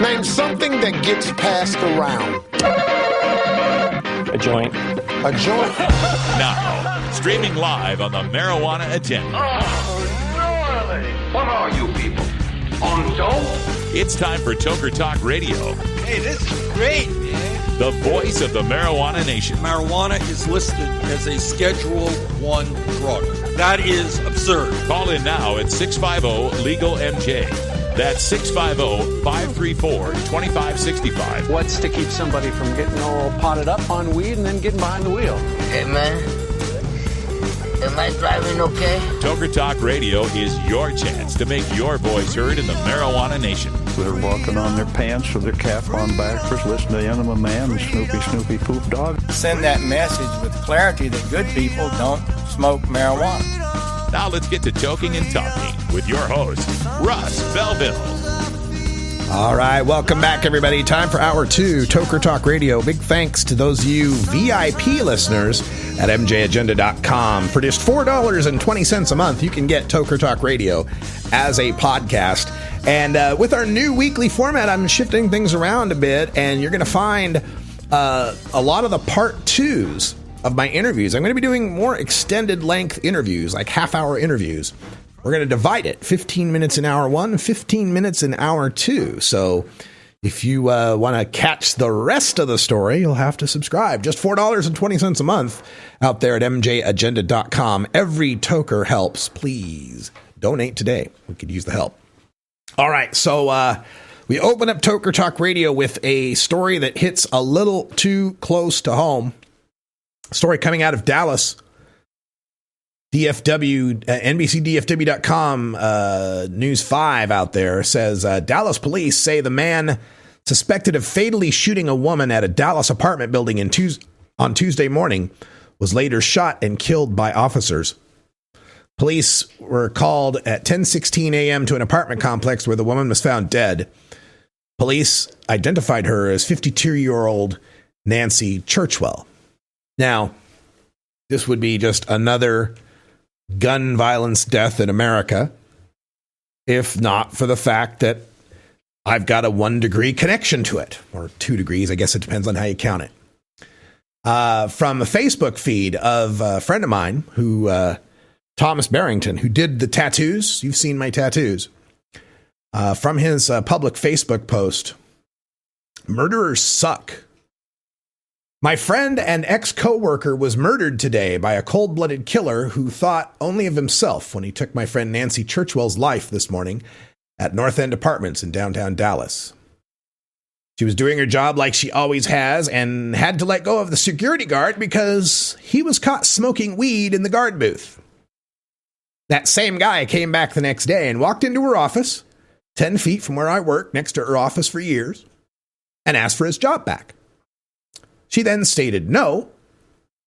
Name something that gets passed around. A joint. A joint? Now, streaming live on the Marijuana Agenda. Oh, gnarly. What are you people? On dope? It's time for Toker Talk Radio. Hey, this is great, man. The voice of the Marijuana Nation. Marijuana is listed as a Schedule 1 drug. That is absurd. Call in now at 650-LEGAL-MJ. That's 650-534-2565. What's to keep somebody from getting all potted up on weed and then getting behind the wheel? Hey, man. Am I driving okay? Toker Talk Radio is your chance to make your voice heard in the Marijuana Nation. They're walking on their pants with their cap on backwards, listening to Enema Man and Snoopy Poop Dog. Send that message with clarity that good people don't smoke marijuana. Now let's get to Toking and Talking with your host, Russ Belville. All right, welcome back, everybody. Time for Hour 2, Toker Talk Radio. Big thanks to those of you VIP listeners at mjagenda.com. For just $4.20 a month, you can get Toker Talk Radio as a podcast. And with our new weekly format, I'm shifting things around a bit, and you're going to find a lot of the part 2s of my interviews. I'm going to be doing more extended length interviews, like half-hour interviews. We're going to divide it, 15 minutes in hour 1, 15 minutes in hour 2. So if you want to catch the rest of the story, you'll have to subscribe. Just $4.20 a month out there at mjagenda.com. Every toker helps. Please donate today. We could use the help. All right, so we open up Toker Talk Radio with a story that hits a little too close to home. A story coming out of Dallas. DFW, NBCDFW.com, News 5 out there says, Dallas police say the man suspected of fatally shooting a woman at a Dallas apartment building on Tuesday morning was later shot and killed by officers. Police were called at 10:16 a.m. to an apartment complex where the woman was found dead. Police identified her as 52-year-old Nancy Churchwell. Now, this would be just another gun violence death in America, if not for the fact that I've got a 1 degree connection to it, or 2 degrees. I guess it depends on how you count it. From a Facebook feed of a friend of mine who, Thomas Barrington, who did the tattoos. You've seen my tattoos. From his public Facebook post, murderers suck. My friend and ex-coworker was murdered today by a cold-blooded killer who thought only of himself when he took my friend Nancy Churchwell's life this morning at North End Apartments in downtown Dallas. She was doing her job like she always has and had to let go of the security guard because he was caught smoking weed in the guard booth. That same guy came back the next day and walked into her office, 10 feet from where I worked next to her office for years, and asked for his job back. She then stated no,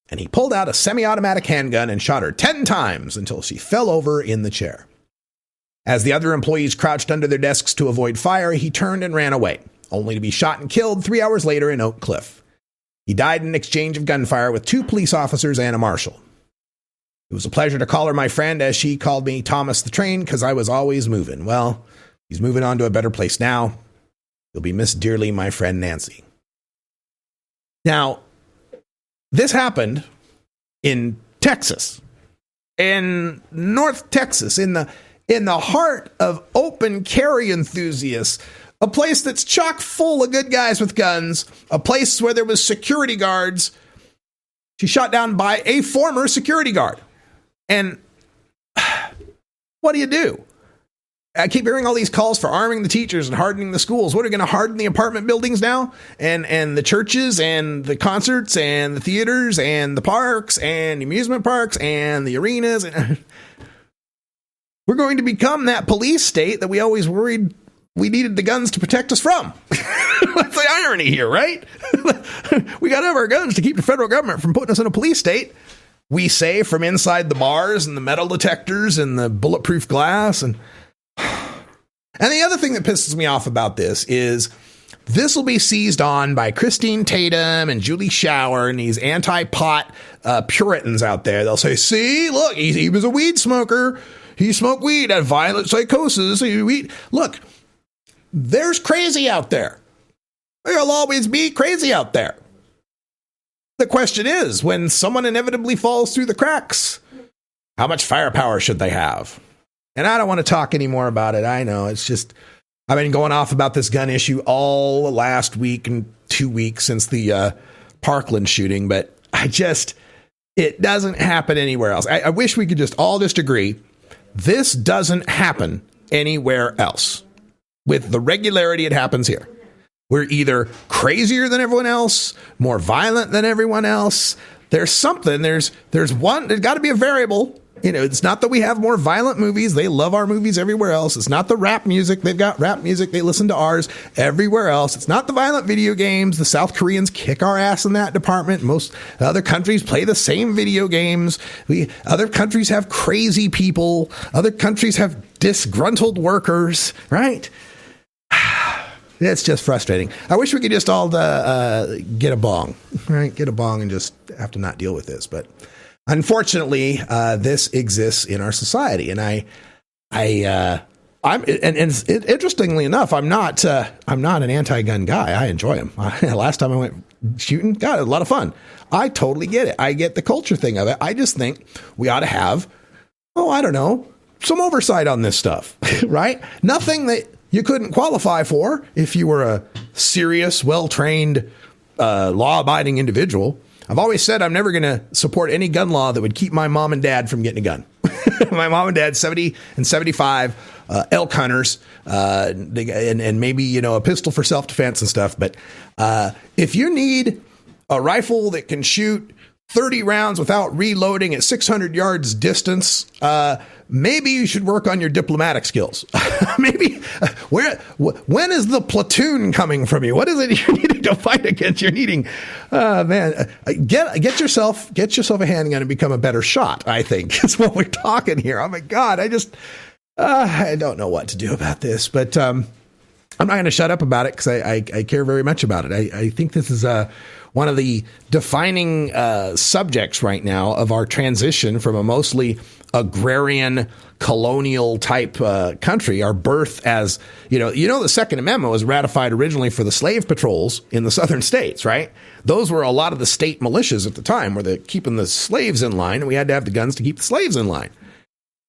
and he pulled out a semi-automatic handgun and shot her 10 times until she fell over in the chair. As the other employees crouched under their desks to avoid fire, he turned and ran away, only to be shot and killed 3 hours later in Oak Cliff. He died in an exchange of gunfire with 2 police officers and a marshal. It was a pleasure to call her my friend, as she called me Thomas the Train, because I was always moving. Well, he's moving on to a better place now. You'll be missed dearly, my friend Nancy. Now, this happened in Texas, in North Texas, in the heart of open carry enthusiasts, a place that's chock full of good guys with guns, a place where there was security guards. She shot down by a former security guard. And what do you do? I keep hearing all these calls for arming the teachers and hardening the schools. What, are going to harden the apartment buildings now? And the churches and the concerts and the theaters and the parks and the amusement parks and the arenas. We're going to become that police state that we always worried we needed the guns to protect us from. That's the irony here, right? We got to have our guns to keep the federal government from putting us in a police state. We say from inside the bars and the metal detectors and the bulletproof glass. And the other thing that pisses me off about this is this will be seized on by Christine Tatum and Julie Shower and these anti-pot Puritans out there. They'll say, see, look, he was a weed smoker. He smoked weed, had violent psychosis. Look, there's crazy out there. There'll always be crazy out there. The question is, when someone inevitably falls through the cracks, how much firepower should they have? And I don't want to talk anymore about it. I know it's just, I've been going off about this gun issue all last week and 2 weeks since the Parkland shooting, but it doesn't happen anywhere else. I wish we could just all agree this doesn't happen anywhere else with the regularity it happens here. We're either crazier than everyone else, more violent than everyone else. There's something, there's one, there's got to be a variable. You know, it's not that we have more violent movies. They love our movies everywhere else. It's not the rap music. They've got rap music. They listen to ours everywhere else. It's not the violent video games. The South Koreans kick our ass in that department. Most other countries play the same video games. Other countries have crazy people. Other countries have disgruntled workers, right? It's just frustrating. I wish we could just all get a bong, right? Get a bong and just have to not deal with this. But unfortunately, this exists in our society, and interestingly enough, I'm not an anti-gun guy. I enjoy them. Last time I went shooting, got a lot of fun. I totally get it. I get the culture thing of it. I just think we ought to have, some oversight on this stuff, right? Nothing that you couldn't qualify for if you were a serious, well-trained, law-abiding individual. I've always said I'm never going to support any gun law that would keep my mom and dad from getting a gun. My mom and dad, 70 and 75, elk hunters, and maybe, a pistol for self-defense and stuff. But if you need a rifle that can shoot 30 rounds without reloading at 600 yards distance, maybe you should work on your diplomatic skills. Maybe when is the platoon coming from you? What is it you're needing to fight against? You're needing, get yourself a handgun and become a better shot. I think is what we're talking here. Oh my God. I don't know what to do about this, but, I'm not going to shut up about it because I care very much about it. I think this is one of the defining subjects right now of our transition from a mostly agrarian colonial type country, our birth as, the Second Amendment was ratified originally for the slave patrols in the southern states, right? Those were a lot of the state militias at the time, where they're keeping the slaves in line, and we had to have the guns to keep the slaves in line.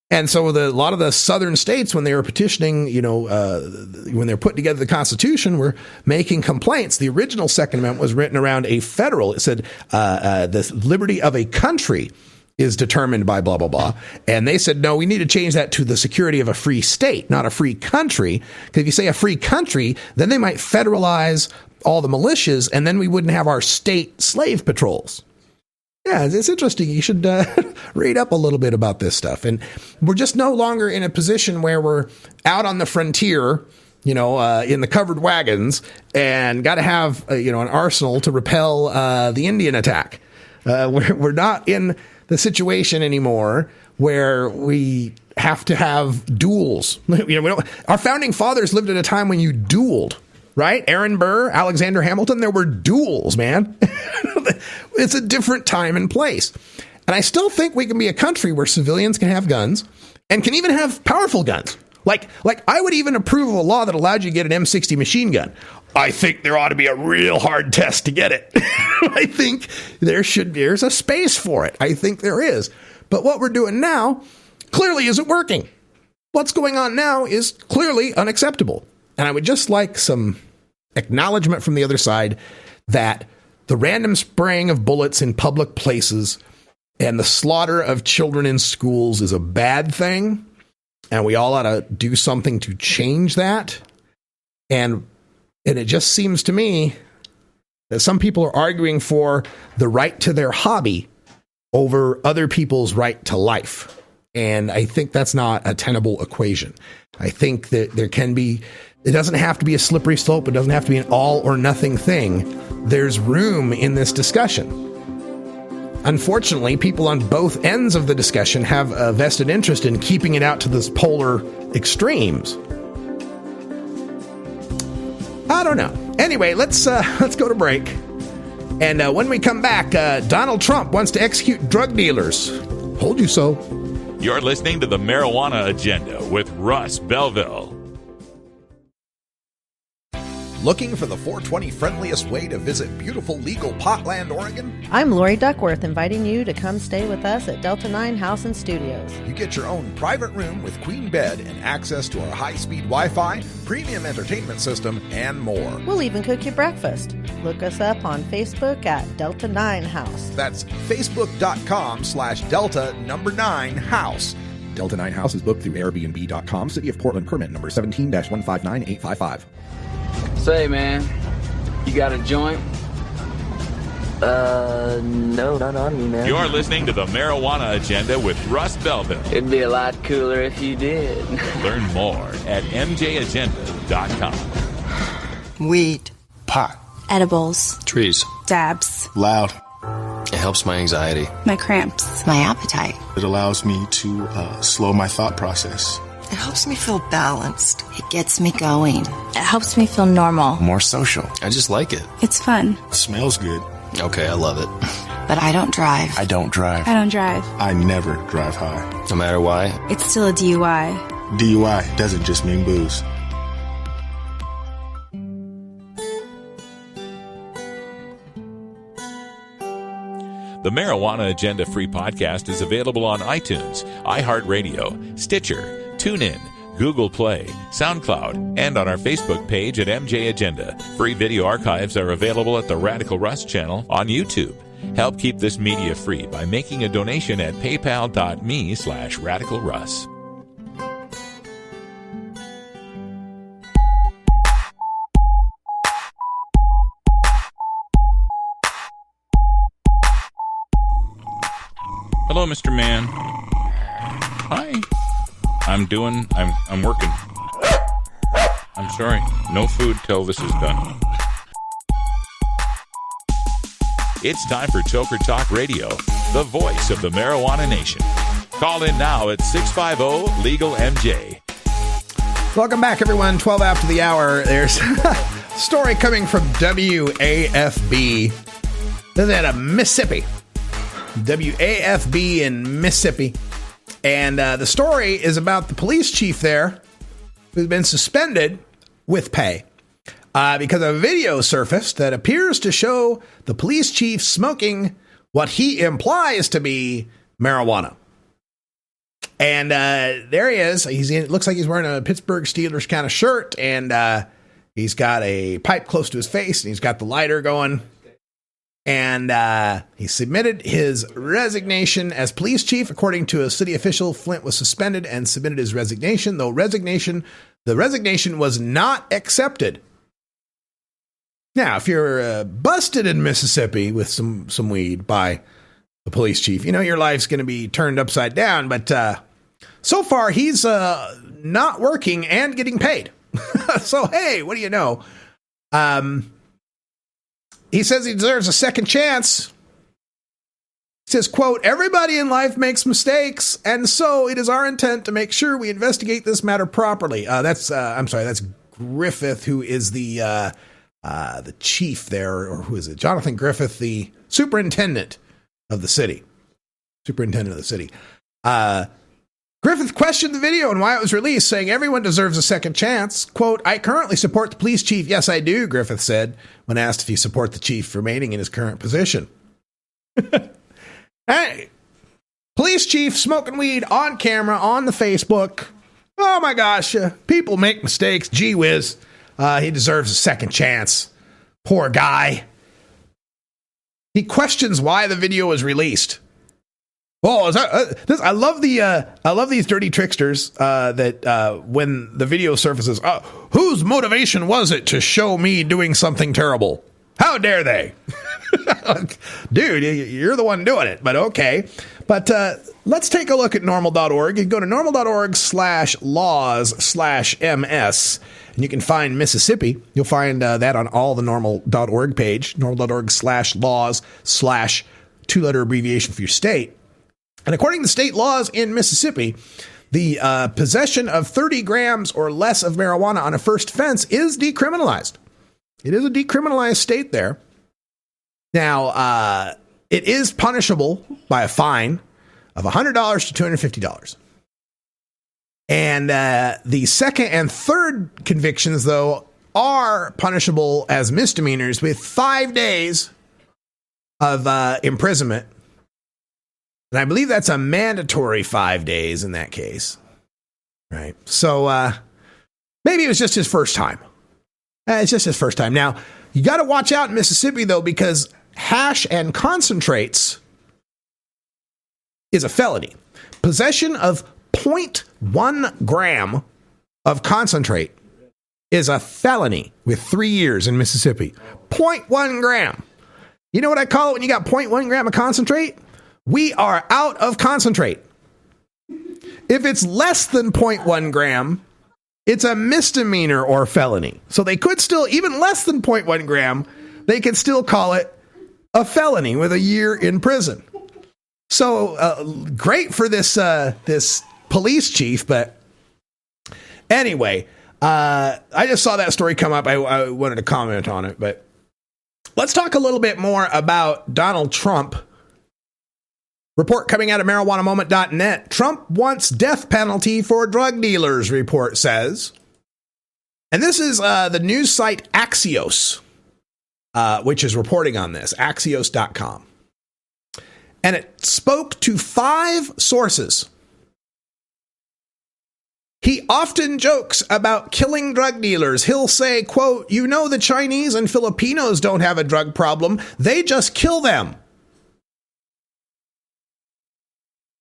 And so a lot of the southern states, when they were petitioning, when they're putting together the Constitution, were making complaints. The original Second Amendment was written around a federal. It said the liberty of a country is determined by blah, blah, blah. And they said, no, we need to change that to the security of a free state, not a free country. Because if you say a free country, then they might federalize all the militias, and then we wouldn't have our state slave patrols. Yeah, it's interesting. You should read up a little bit about this stuff. And we're just no longer in a position where we're out on the frontier, in the covered wagons, and got to have, an arsenal to repel the Indian attack. We're not in the situation anymore where we have to have duels. Our founding fathers lived at a time when you dueled. Right? Aaron Burr, Alexander Hamilton, there were duels, man. It's a different time and place. And I still think we can be a country where civilians can have guns and can even have powerful guns. Like I would even approve of a law that allowed you to get an M60 machine gun. I think there ought to be a real hard test to get it. I think there's a space for it. I think there is. But what we're doing now clearly isn't working. What's going on now is clearly unacceptable. And I would just like some acknowledgement from the other side that the random spraying of bullets in public places and the slaughter of children in schools is a bad thing. And we all ought to do something to change that. And it just seems to me that some people are arguing for the right to their hobby over other people's right to life. And I think that's not a tenable equation. I think that it doesn't have to be a slippery slope. It doesn't have to be an all or nothing thing. There's room in this discussion. Unfortunately, people on both ends of the discussion have a vested interest in keeping it out to those polar extremes. I don't know. Anyway, let's go to break. And when we come back, Donald Trump wants to execute drug dealers. Told you so. You're listening to the Marijuana Agenda with Russ Belville. Looking for the 420 friendliest way to visit beautiful legal Potland, Oregon? I'm Lori Duckworth, inviting you to come stay with us at Delta 9 House and Studios. You get your own private room with queen bed and access to our high-speed Wi-Fi, premium entertainment system, and more. We'll even cook you breakfast. Look us up on Facebook at Delta 9 House. That's facebook.com/Delta9House. Delta 9 House is booked through Airbnb.com. City of Portland permit number 17-159855. Say, man, you got a joint? No, not on me, man. You're listening to the Marijuana Agenda with Russ Belville. It'd be a lot cooler if you did. Learn more at mjagenda.com. Weed. Pot. Edibles. Trees. Dabs. Loud. It helps my anxiety. My cramps. My appetite. It allows me to slow my thought process. It helps me feel balanced. It gets me going. It helps me feel normal. More social. I just like it. It's fun. It smells good. Okay, I love it. But I don't drive. I don't drive. I don't drive. I never drive high. No matter why. It's still a DUI. DUI doesn't just mean booze. The Marijuana Agenda free podcast is available on iTunes, iHeartRadio, Stitcher, TuneIn, Google Play, SoundCloud, and on our Facebook page at MJ Agenda. Free video archives are available at the Radical Russ channel on YouTube. Help keep this media free by making a donation at paypal.me/radicalruss. Hello, Mr. Man. Hi. I'm working. I'm sorry. No food till this is done. It's time for Toker Talk Radio, the voice of the marijuana nation. Call in now at 650-LEGAL-MJ. Welcome back, everyone. 12 after the hour. There's a story coming from WAFB. This is out of Mississippi. WAFB in Mississippi. And the story is about the police chief there who's been suspended with pay because a video surfaced that appears to show the police chief smoking what he implies to be marijuana. And there he is. It looks like he's wearing a Pittsburgh Steelers kind of shirt, and he's got a pipe close to his face, and he's got the lighter going. And he submitted his resignation as police chief. According to a city official, Flint was suspended and submitted his resignation, though the resignation was not accepted. Now, if you're busted in Mississippi with some weed by the police chief, you know your life's going to be turned upside down. But so far, he's not working and getting paid. So, hey, what do you know? He says he deserves a second chance. He says, quote, "Everybody in life makes mistakes, and so it is our intent to make sure we investigate this matter properly." That's Griffith, who is the chief there, or who is it? Jonathan Griffith, the superintendent of the city. Griffith questioned the video and why it was released, saying everyone deserves a second chance. Quote, "I currently support the police chief." Yes, I do, Griffith said when asked if he support the chief remaining in his current position. Hey, police chief smoking weed on camera on the Facebook. Oh my gosh, people make mistakes. Gee whiz. He deserves a second chance. Poor guy. He questions why the video was released. Oh, I love these dirty tricksters that when the video surfaces, whose motivation was it to show me doing something terrible? How dare they? Dude, you're the one doing it, but okay. But let's take a look at normal.org. You can go to normal.org/laws/MS, and you can find Mississippi. You'll find that on all the normal.org page, normal.org/laws/two-letter abbreviation for your state. And according to state laws in Mississippi, the possession of 30 grams or less of marijuana on a first offense is decriminalized. It is a decriminalized state there. Now, it is punishable by a fine of $100 to $250. And the second and third convictions, though, are punishable as misdemeanors with 5 days of imprisonment. And I believe that's a mandatory 5 days in that case. Right. So maybe it was just his first time. It's just his first time. Now, you got to watch out in Mississippi, though, because hash and concentrates is a felony. Possession of 0.1 gram of concentrate is a felony with 3 years in Mississippi. 0.1 gram. You know what I call it when you got 0.1 gram of concentrate? We are out of concentrate. If it's less than 0.1 gram, it's a misdemeanor or felony. So they could still, even less than 0.1 gram, they could still call it a felony with a year in prison. So great for this police chief, but anyway, I just saw that story come up. I wanted to comment on it, but let's talk a little bit more about Donald Trump. Report coming out of marijuanamoment.net. Trump wants death penalty for drug dealers, report says. And this is the news site Axios, which is reporting on this, Axios.com. And it spoke to 5 sources. He often jokes about killing drug dealers. He'll say, quote, "You know, the Chinese and Filipinos don't have a drug problem. They just kill them."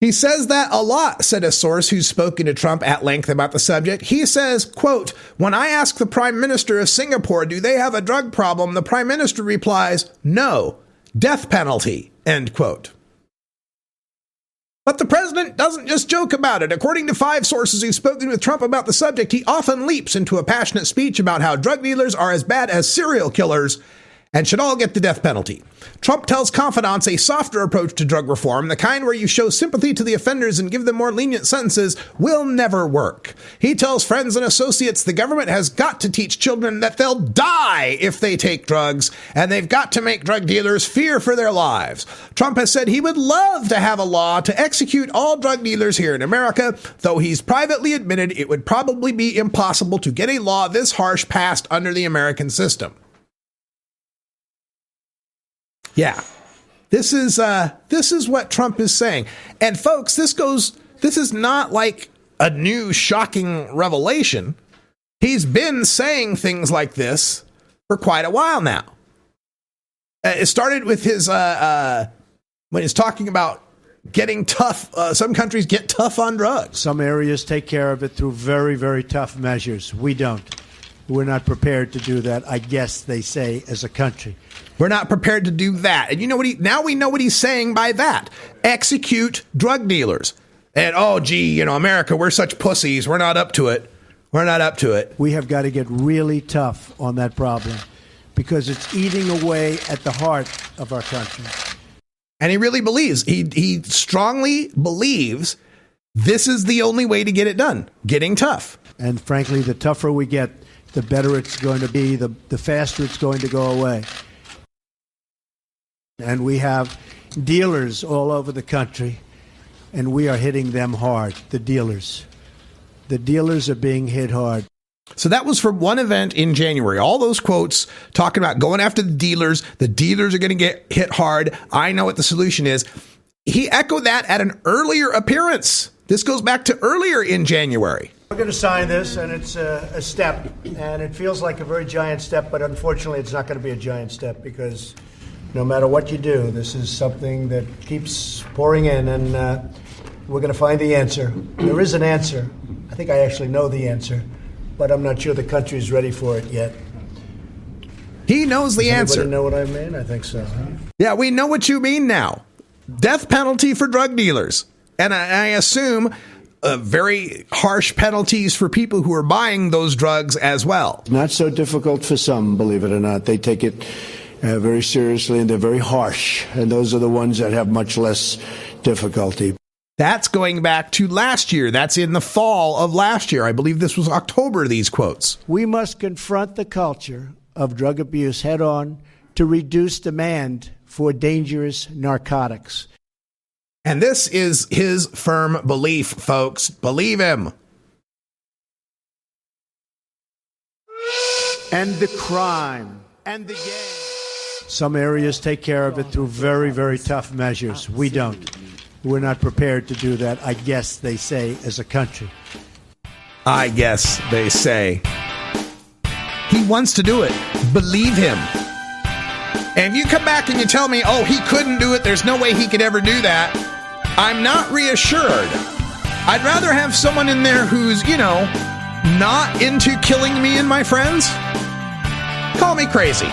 He says that a lot, said a source who's spoken to Trump at length about the subject. He says, quote, "When I ask the Prime Minister of Singapore, do they have a drug problem? The Prime Minister replies, no, death penalty," end quote. But the president doesn't just joke about it. According to 5 sources who've spoken with Trump about the subject, he often leaps into a passionate speech about how drug dealers are as bad as serial killers and should all get the death penalty. Trump tells confidants a softer approach to drug reform, the kind where you show sympathy to the offenders and give them more lenient sentences, will never work. He tells friends and associates the government has got to teach children that they'll die if they take drugs, and they've got to make drug dealers fear for their lives. Trump has said he would love to have a law to execute all drug dealers here in America, though he's privately admitted it would probably be impossible to get a law this harsh passed under the American system. Yeah, this is what Trump is saying. And folks, this is not like a new shocking revelation. He's been saying things like this for quite a while now. It started with his, when he's talking about getting tough. Some countries get tough on drugs. Some areas take care of it through very, very tough measures. We don't. We're not prepared to do that, I guess they say, as a country. We're not prepared to do that. And you know what now we know what he's saying by that. Execute drug dealers. And, oh, gee, America, we're such pussies. We're not up to it. We're not up to it. We have got to get really tough on that problem because it's eating away at the heart of our country. And he really believes, he strongly believes this is the only way to get it done, getting tough. And frankly, the tougher we get, the better it's going to be, the faster it's going to go away. And we have dealers all over the country, and we are hitting them hard, the dealers. The dealers are being hit hard. So that was from one event in January. All those quotes talking about going after the dealers. The dealers are going to get hit hard. I know what the solution is. He echoed that at an earlier appearance. This goes back to earlier in January. We're going to sign this, and it's a step, and it feels like a very giant step, but unfortunately it's not going to be a giant step because no matter what you do, this is something that keeps pouring in, and we're going to find the answer. There is an answer. I think I actually know the answer, but I'm not sure the country is ready for it yet. He knows the answer. Does anybody know what I mean? I think so. Huh? Yeah, we know what you mean now. Death penalty for drug dealers. And I assume very harsh penalties for people who are buying those drugs as well. Not so difficult for some, believe it or not. They take it very seriously, and they're very harsh. And those are the ones that have much less difficulty. That's going back to last year. That's in the fall of last year. I believe this was October, these quotes. We must confront the culture of drug abuse head on to reduce demand for dangerous narcotics. And this is his firm belief, folks. Believe him. and the crime and the gang. Some areas take care of it through very, very tough measures. We don't. We're not prepared to do that, I guess they say, as a country. I guess they say. He wants to do it. Believe him. And if you come back and you tell me, oh, he couldn't do it, there's no way he could ever do that, I'm not reassured. I'd rather have someone in there who's, not into killing me and my friends. Call me crazy.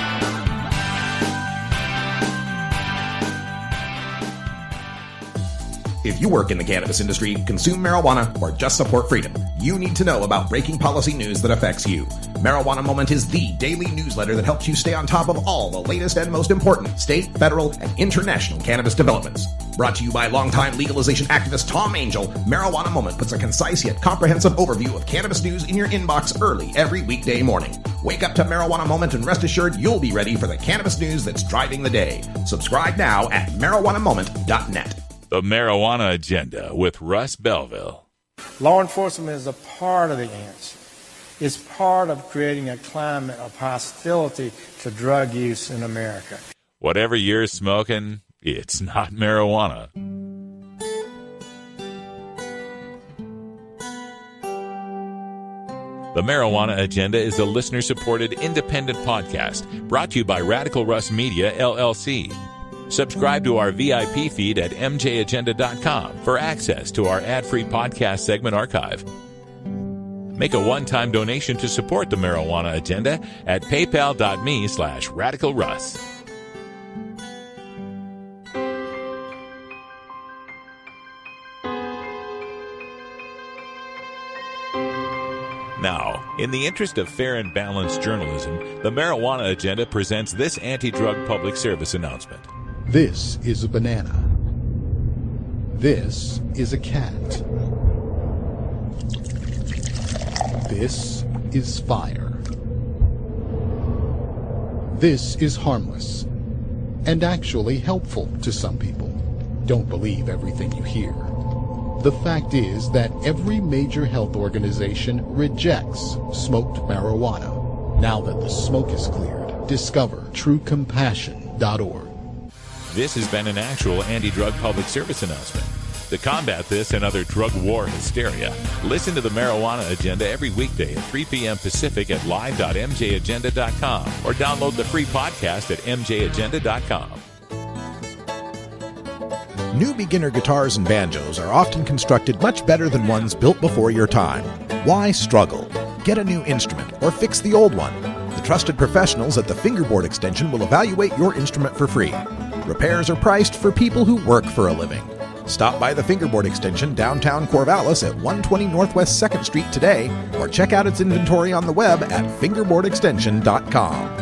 If you work in the cannabis industry, consume marijuana, or just support freedom, you need to know about breaking policy news that affects you. Marijuana Moment is the daily newsletter that helps you stay on top of all the latest and most important state, federal, and international cannabis developments. Brought to you by longtime legalization activist Tom Angel, Marijuana Moment puts a concise yet comprehensive overview of cannabis news in your inbox early every weekday morning. Wake up to Marijuana Moment and rest assured you'll be ready for the cannabis news that's driving the day. Subscribe now at marijuanamoment.net. The Marijuana Agenda with Russ Belville. Law enforcement is a part of the answer. It's part of creating a climate of hostility to drug use in America. Whatever you're smoking, it's not marijuana. The Marijuana Agenda is a listener-supported independent podcast brought to you by Radical Russ Media, LLC. Subscribe to our VIP feed at mjagenda.com for access to our ad-free podcast segment archive. Make a one-time donation to support the Marijuana Agenda at paypal.me/radicalruss. Now, in the interest of fair and balanced journalism, the Marijuana Agenda presents this anti-drug public service announcement. This is a banana. This is a cat. This is fire. This is harmless and actually helpful to some people. Don't believe everything you hear. The fact is that every major health organization rejects smoked marijuana. Now that the smoke is cleared, discover truecompassion.org. This has been an actual anti-drug public service announcement. To combat this and other drug war hysteria, listen to the Marijuana Agenda every weekday at 3 p.m. Pacific at live.mjagenda.com or download the free podcast at mjagenda.com. New beginner guitars and banjos are often constructed much better than ones built before your time. Why struggle? Get a new instrument or fix the old one. The trusted professionals at the Fingerboard Extension will evaluate your instrument for free. Repairs are priced for people who work for a living. Stop by the Fingerboard Extension downtown Corvallis at 120 Northwest 2nd Street today or check out its inventory on the web at fingerboardextension.com.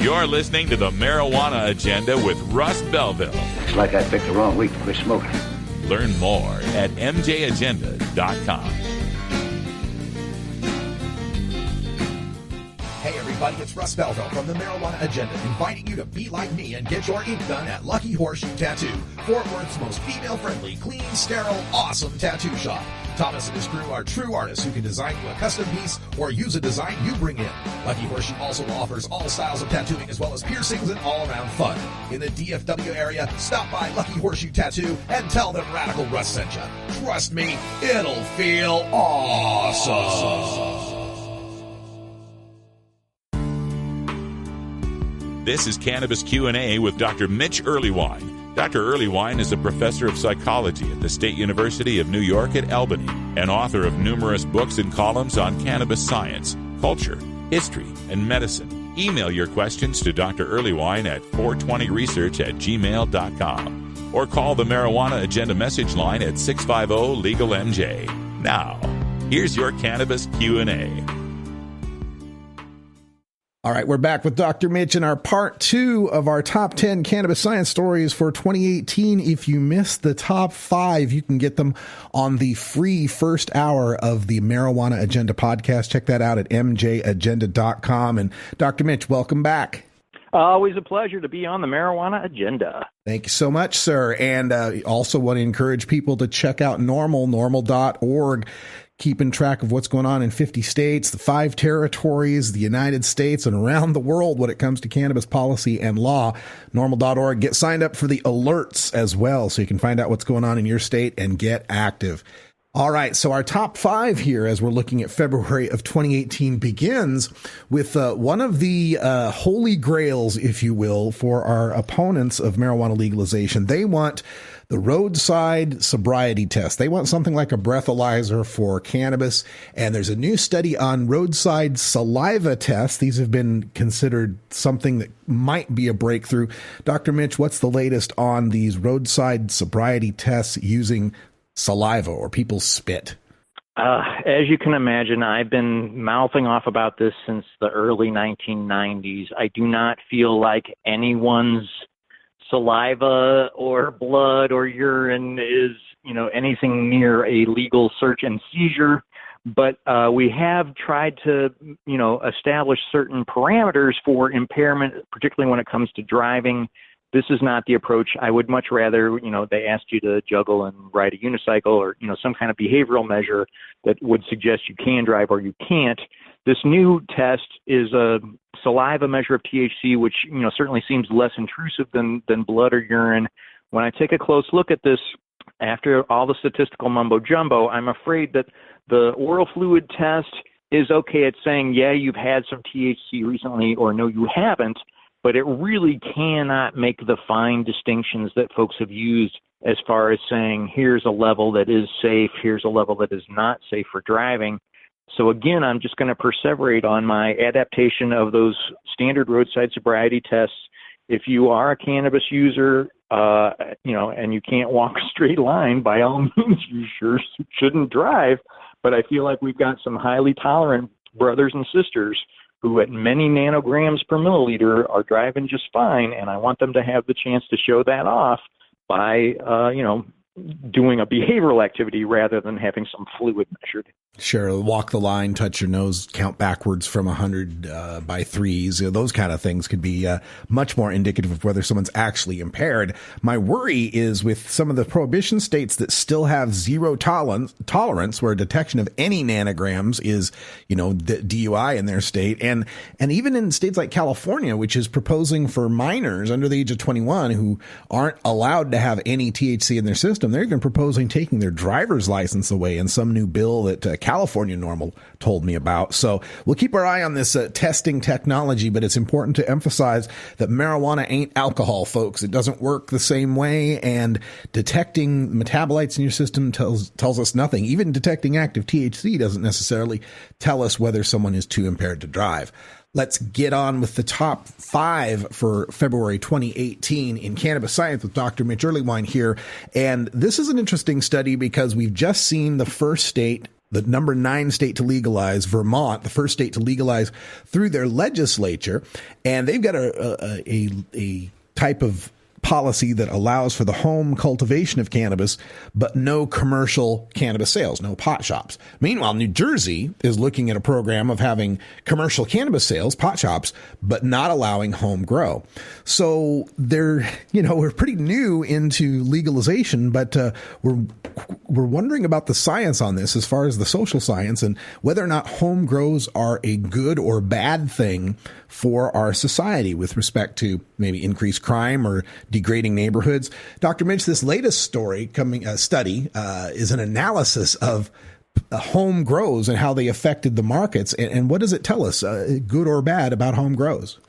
You're listening to the Marijuana Agenda with Russ Belville. It's like I picked the wrong week to quit smoking. Learn more at mjagenda.com. Hey everybody, it's Russ Belville from the Marijuana Agenda, inviting you to be like me and get your ink done at Lucky Horseshoe Tattoo, Fort Worth's most female-friendly, clean, sterile, awesome tattoo shop. Thomas and his crew are true artists who can design you a custom piece or use a design you bring in. Lucky Horseshoe also offers all styles of tattooing as well as piercings and all-around fun. In the DFW area, stop by Lucky Horseshoe Tattoo and tell them Radical Russ sent you. Trust me, it'll feel awesome. This is Cannabis Q&A with Dr. Mitch Earlywine. Dr. Earlywine is a professor of psychology at the State University of New York at Albany and author of numerous books and columns on cannabis science, culture, history, and medicine. Email your questions to Dr. Earlywine at 420research@gmail.com or call the Marijuana Agenda message line at 650-LEGAL-MJ. Now, here's your Cannabis Q&A. All right, we're back with Dr. Mitch in our part 2 of our top 10 cannabis science stories for 2018. If you missed the top 5, you can get them on the free first hour of the Marijuana Agenda podcast. Check that out at mjagenda.com. And Dr. Mitch, welcome back. Always a pleasure to be on the Marijuana Agenda. Thank you so much, sir. And also want to encourage people to check out normal.org. keeping track of what's going on in 50 states, the 5 territories, the United States, and around the world when it comes to cannabis policy and law. NORML.org. Get signed up for the alerts as well so you can find out what's going on in your state and get active. All right, so our top 5 here as we're looking at February of 2018 begins with one of the holy grails, if you will, for our opponents of marijuana legalization. They want the roadside sobriety test. They want something like a breathalyzer for cannabis. And there's a new study on roadside saliva tests. These have been considered something that might be a breakthrough. Dr. Mitch, what's the latest on these roadside sobriety tests using saliva or people's spit? As you can imagine, I've been mouthing off about this since the early 1990s. I do not feel like anyone's saliva or blood or urine is, anything near a legal search and seizure. But we have tried to, establish certain parameters for impairment, particularly when it comes to driving. This is not the approach. I would much rather, they asked you to juggle and ride a unicycle or, some kind of behavioral measure that would suggest you can drive or you can't. This new test is a saliva measure of THC, which, certainly seems less intrusive than blood or urine. When I take a close look at this, after all the statistical mumbo jumbo, I'm afraid that the oral fluid test is okay at saying, yeah, you've had some THC recently, or no, you haven't, but it really cannot make the fine distinctions that folks have used as far as saying, here's a level that is safe, here's a level that is not safe for driving. So again, I'm just going to perseverate on my adaptation of those standard roadside sobriety tests. If you are a cannabis user, and you can't walk a straight line, by all means, you sure shouldn't drive. But I feel like we've got some highly tolerant brothers and sisters who at many nanograms per milliliter are driving just fine. And I want them to have the chance to show that off by, doing a behavioral activity rather than having some fluid measured. Sure. Walk the line, touch your nose, count backwards from 100 by threes. Those kind of things could be much more indicative of whether someone's actually impaired. My worry is with some of the prohibition states that still have zero tolerance where detection of any nanograms is, DUI in their state. And even in states like California, which is proposing for minors under the age of 21 who aren't allowed to have any THC in their system, they're even proposing taking their driver's license away in some new bill that California NORML told me about. So we'll keep our eye on this testing technology, but it's important to emphasize that marijuana ain't alcohol, folks. It doesn't work the same way, and detecting metabolites in your system tells us nothing. Even detecting active THC doesn't necessarily tell us whether someone is too impaired to drive. Let's get on with the top 5 for February 2018 in cannabis science with Dr. Mitch Earlywine here. And this is an interesting study because we've just seen the first state, the number 9 state to legalize, Vermont, the first state to legalize through their legislature. And they've got a type of policy that allows for the home cultivation of cannabis, but no commercial cannabis sales, no pot shops. Meanwhile, New Jersey is looking at a program of having commercial cannabis sales, pot shops, but not allowing home grow. So we're pretty new into legalization, but we're wondering about the science on this as far as the social science and whether or not home grows are a good or bad thing for our society with respect to maybe increased crime or degrading neighborhoods. Dr. Mitch, this latest study is an analysis of home grows and how they affected the markets. And what does it tell us, good or bad, about home grows?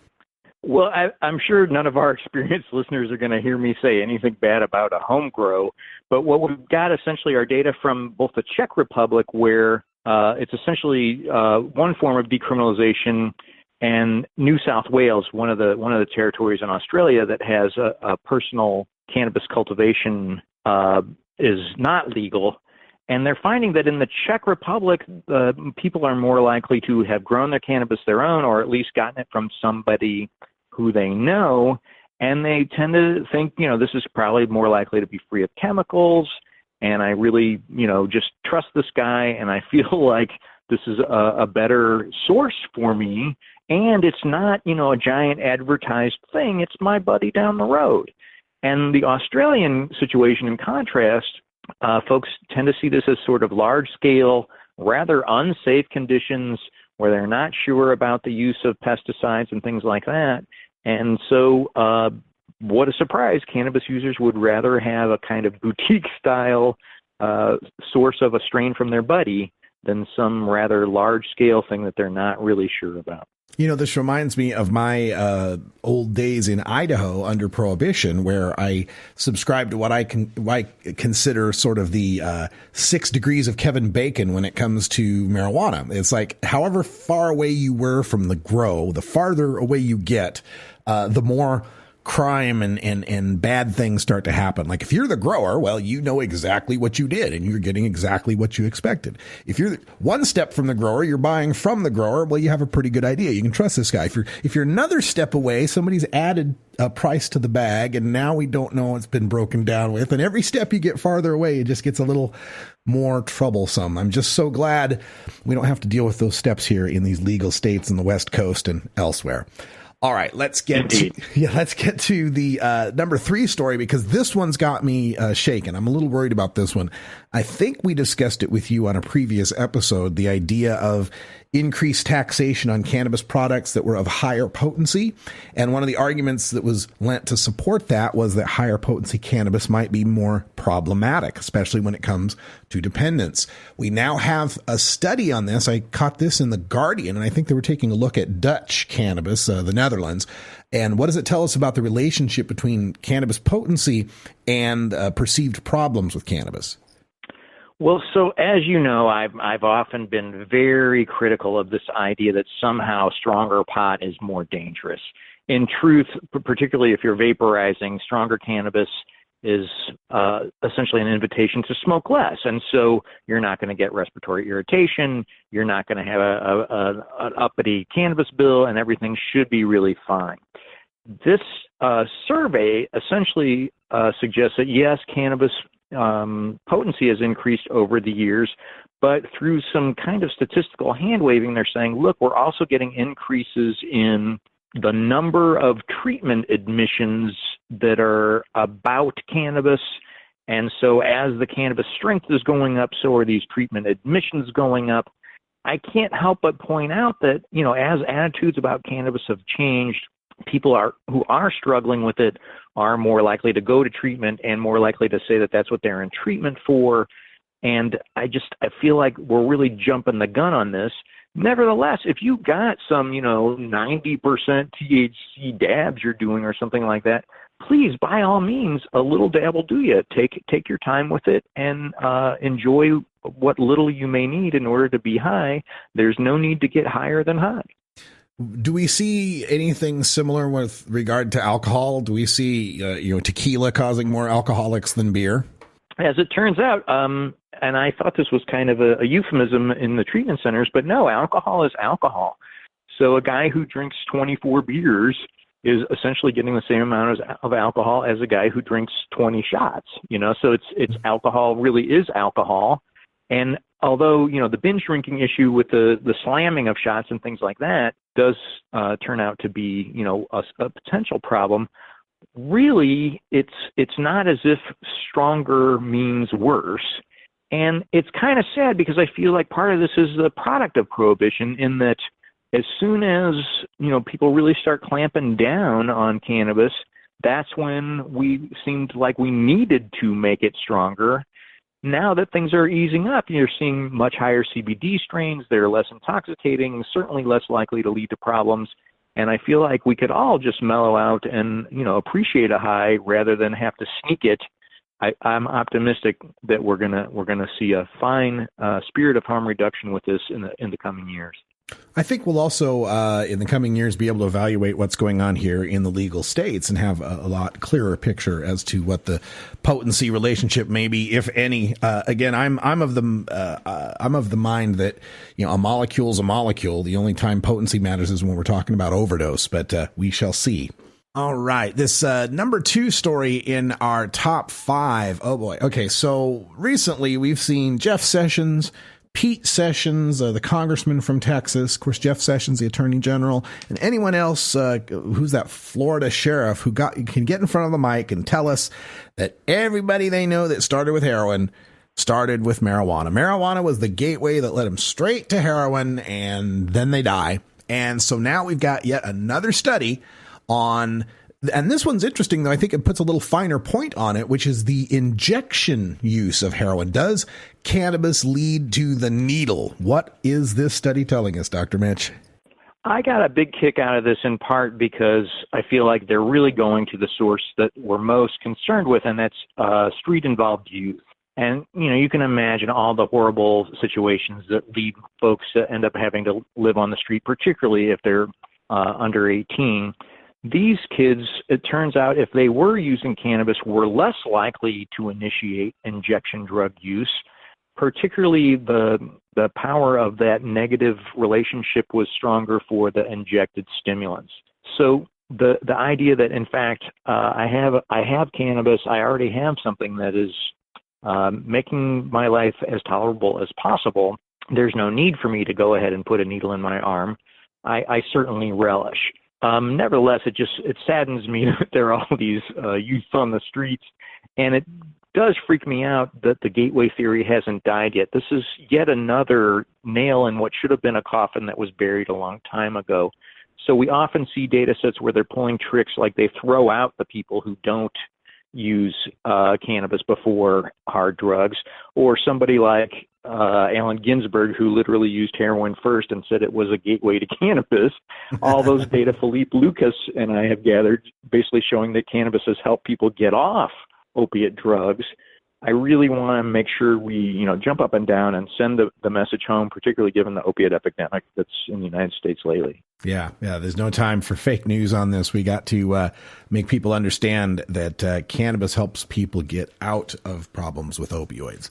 Well, I'm sure none of our experienced listeners are going to hear me say anything bad about a home grow. But what we've got essentially are data from both the Czech Republic, where it's essentially one form of decriminalization, and New South Wales, one of the territories in Australia that has a personal cannabis cultivation is not legal. And they're finding that in the Czech Republic, people are more likely to have grown their cannabis their own, or at least gotten it from somebody who they know. And they tend to think, this is probably more likely to be free of chemicals. And I really, just trust this guy. And I feel like this is a better source for me. And it's not, a giant advertised thing. It's my buddy down the road. And the Australian situation, in contrast, folks tend to see this as sort of large-scale rather unsafe conditions where they're not sure about the use of pesticides and things like that. And so what a surprise, cannabis users would rather have a kind of boutique-style source of a strain from their buddy than some rather large-scale thing that they're not really sure about. You know, this reminds me of my old days in Idaho under Prohibition, where I subscribed to what I consider sort of the 6 degrees of Kevin Bacon when it comes to marijuana. It's like however far away you were from the grow, the farther away you get, the more crime and bad things start to happen. Like if you're the grower, well, you know exactly what you did and you're getting exactly what you expected. If you're one step from the grower, you're buying from the grower, well, you have a pretty good idea. You can trust this guy. If you're another step away, somebody's added a price to the bag and now we don't know it's been broken down with. And every step you get farther away, it just gets a little more troublesome. I'm just so glad we don't have to deal with those steps here in these legal states in the West Coast and elsewhere. All right, let's get to the number 3 story, because this one's got me shaken. I'm a little worried about this one. I think we discussed it with you on a previous episode, the idea of increased taxation on cannabis products that were of higher potency. And one of the arguments that was lent to support that was that higher potency cannabis might be more problematic, especially when it comes to dependence. We now have a study on this. I caught this in The Guardian, and I think they were taking a look at Dutch cannabis, the Netherlands. And what does it tell us about the relationship between cannabis potency and perceived problems with cannabis? Well, so as you know, I've often been very critical of this idea that somehow stronger pot is more dangerous. In truth, particularly if you're vaporizing, stronger cannabis is essentially an invitation to smoke less. And so you're not going to get respiratory irritation. You're not going to have an uppity cannabis bill, and everything should be really fine. This survey essentially suggests that, yes, cannabis potency has increased over the years, but through some kind of statistical hand-waving, they're saying, look, we're also getting increases in the number of treatment admissions that are about cannabis. And so as the cannabis strength is going up, so are these treatment admissions going up. I can't help but point out that, you know, as attitudes about cannabis have changed, people who are struggling with it are more likely to go to treatment and more likely to say that that's what they're in treatment for. And I feel like we're really jumping the gun on this. Nevertheless, if you got some, 90% THC dabs you're doing or something like that, please, by all means, a little dab will do you. Take your time with it and enjoy what little you may need in order to be high. There's no need to get higher than high. Do we see anything similar with regard to alcohol? Do we see, tequila causing more alcoholics than beer? As it turns out, and I thought this was kind of a euphemism in the treatment centers, but no, alcohol is alcohol. So a guy who drinks 24 beers is essentially getting the same amount of alcohol as a guy who drinks 20 shots. So it's alcohol really is alcohol. And although, the binge drinking issue with the slamming of shots and things like that does turn out to be, a potential problem, really it's not as if stronger means worse. And it's kind of sad because I feel like part of this is the product of prohibition, in that as soon as, people really start clamping down on cannabis, that's when we seemed like we needed to make it stronger. Now that things are easing up, you're seeing much higher CBD strains. They're less intoxicating, certainly less likely to lead to problems. And I feel like we could all just mellow out and, appreciate a high rather than have to sneak it. I'm optimistic that we're gonna see a fine spirit of harm reduction with this in the coming years. I think we'll also, in the coming years, be able to evaluate what's going on here in the legal states and have a lot clearer picture as to what the potency relationship may be, if any. Again, I'm of the mind that a molecule's a molecule. The only time potency matters is when we're talking about overdose. But we shall see. All right, this number 2 story in our top 5. Oh boy. Okay, so recently we've seen Jeff Sessions, Pete Sessions, the congressman from Texas, of course, Jeff Sessions, the attorney general, and anyone else who's that Florida sheriff who can get in front of the mic and tell us that everybody they know that started with heroin started with marijuana. Marijuana was the gateway that led them straight to heroin, and then they die. And so now we've got yet another study on, and this one's interesting, though. I think it puts a little finer point on it, which is the injection use of heroin. Does cannabis lead to the needle? What is this study telling us, Dr. Mitch? I got a big kick out of this in part because I feel like they're really going to the source that we're most concerned with, and that's street-involved youth. And, you can imagine all the horrible situations that lead folks to end up having to live on the street, particularly if they're under 18. These kids, it turns out, if they were using cannabis, were less likely to initiate injection drug use. Particularly the power of that negative relationship was stronger for the injected stimulants. So the idea that, in fact, I have cannabis, I already have something that is making my life as tolerable as possible, there's no need for me to go ahead and put a needle in my arm, I certainly relish. Nevertheless, it saddens me that there are all these youth on the streets, and it does freak me out that the gateway theory hasn't died yet. This is yet another nail in what should have been a coffin that was buried a long time ago. So we often see data sets where they're pulling tricks like they throw out the people who don't use cannabis before hard drugs, or somebody like Allen Ginsberg, who literally used heroin first and said it was a gateway to cannabis. All those data Philippe Lucas and I have gathered basically showing that cannabis has helped people get off opiate drugs. I really want to make sure we, jump up and down and send the message home, particularly given the opiate epidemic that's in the United States lately. Yeah. There's no time for fake news on this. We got to make people understand that cannabis helps people get out of problems with opioids.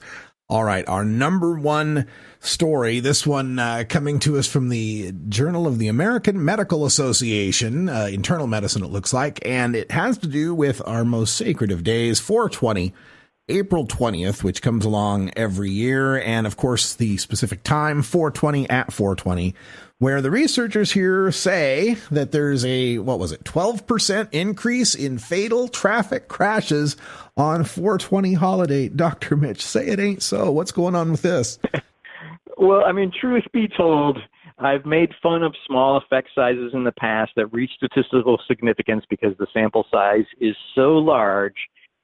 All right. Our number one story, this one coming to us from the Journal of the American Medical Association, internal medicine, it looks like, and it has to do with our most sacred of days, 420. April 20th, which comes along every year, and of course the specific time, 420 at 420, where the researchers here say that there's a, 12% increase in fatal traffic crashes on 420 holiday. Dr. Mitch, say it ain't so. What's going on with this? Well, truth be told, I've made fun of small effect sizes in the past that reach statistical significance because the sample size is so large.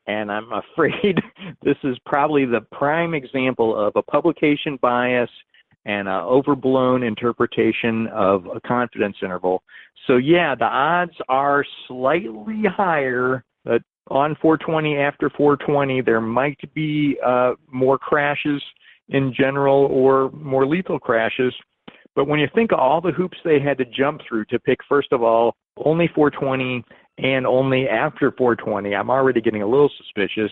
And I'm afraid this is probably the prime example of a publication bias and an overblown interpretation of a confidence interval. So, yeah, the odds are slightly higher that on 420, after 420, there might be more crashes in general or more lethal crashes. But when you think of all the hoops they had to jump through to pick, first of all, only 420 and only after 420, I'm already getting a little suspicious.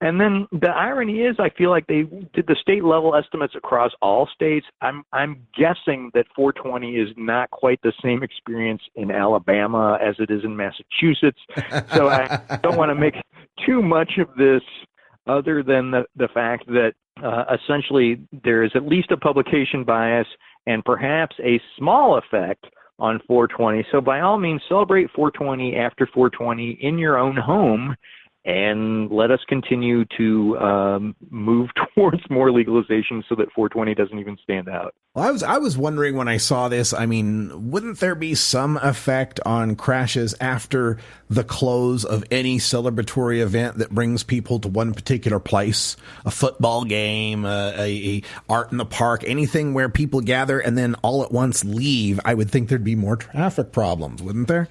And then the irony is, I feel like they did the state level estimates across all states. I'm guessing that 420 is not quite the same experience in Alabama as it is in Massachusetts. So I don't want to make too much of this other than the fact that essentially there is at least a publication bias and perhaps a small effect on 420. So by all means, celebrate 420 after 420 in your own home, and let us continue to move towards more legalization so that 420 doesn't even stand out. Well, I was wondering when I saw this, wouldn't there be some effect on crashes after the close of any celebratory event that brings people to one particular place, a football game, a art in the park, anything where people gather and then all at once leave? I would think there'd be more traffic problems, wouldn't there?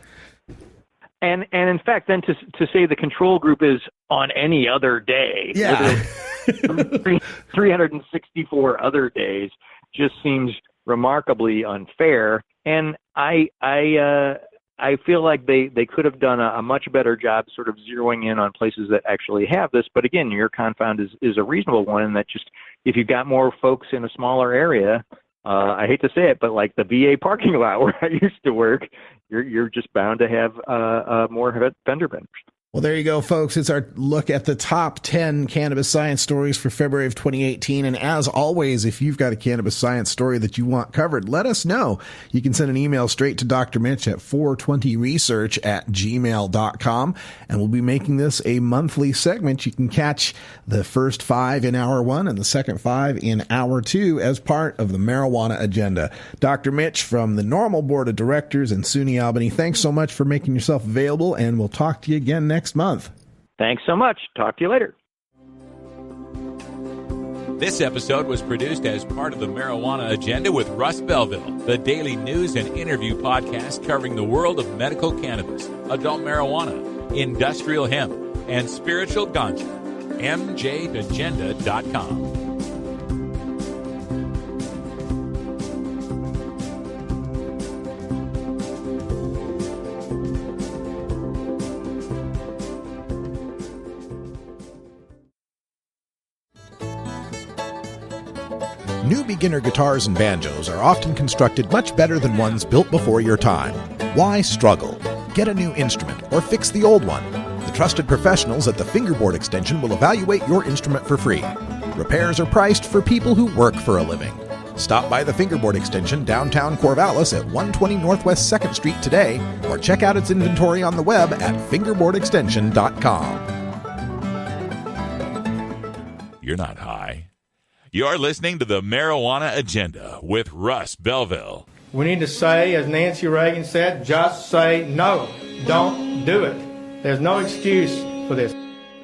And in fact, then to say the control group is on any other day, 364 other days, just seems remarkably unfair. And I feel like they could have done a much better job sort of zeroing in on places that actually have this. But again, your confound is a reasonable one, and that just if you've got more folks in a smaller area, I hate to say it, but like the VA parking lot where I used to work, you're just bound to have more fender benders. Well, there you go, folks. It's our look at the top 10 cannabis science stories for February of 2018. And as always, if you've got a cannabis science story that you want covered, let us know. You can send an email straight to Dr. Mitch at 420research@gmail.com. And we'll be making this a monthly segment. You can catch the first 5 in hour 1 and the second 5 in hour 2 as part of the marijuana agenda. Dr. Mitch from the Normal Board of Directors in SUNY Albany, thanks so much for making yourself available, and we'll talk to you again next month. Thanks so much. Talk to you later. This episode was produced as part of the Marijuana Agenda with Russ Belville, the daily news and interview podcast covering the world of medical cannabis, adult marijuana, industrial hemp, and spiritual ganja. MJagenda.com. New beginner guitars and banjos are often constructed much better than ones built before your time. Why struggle? Get a new instrument or fix the old one. The trusted professionals at the Fingerboard Extension will evaluate your instrument for free. Repairs are priced for people who work for a living. Stop by the Fingerboard Extension downtown Corvallis at 120 Northwest 2nd Street today, or check out its inventory on the web at fingerboardextension.com. You're not high. You're listening to the Marijuana Agenda with Russ Belville. We need to say, as Nancy Reagan said, just say no. Don't do it. There's no excuse for this.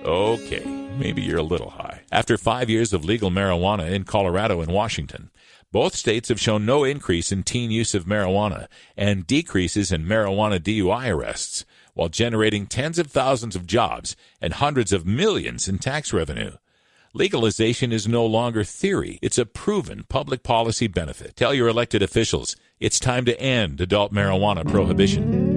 Okay, maybe you're a little high. After 5 years of legal marijuana in Colorado and Washington, both states have shown no increase in teen use of marijuana and decreases in marijuana DUI arrests, while generating tens of thousands of jobs and hundreds of millions in tax revenue. Legalization is no longer theory. It's a proven public policy benefit. Tell your elected officials it's time to end adult marijuana prohibition.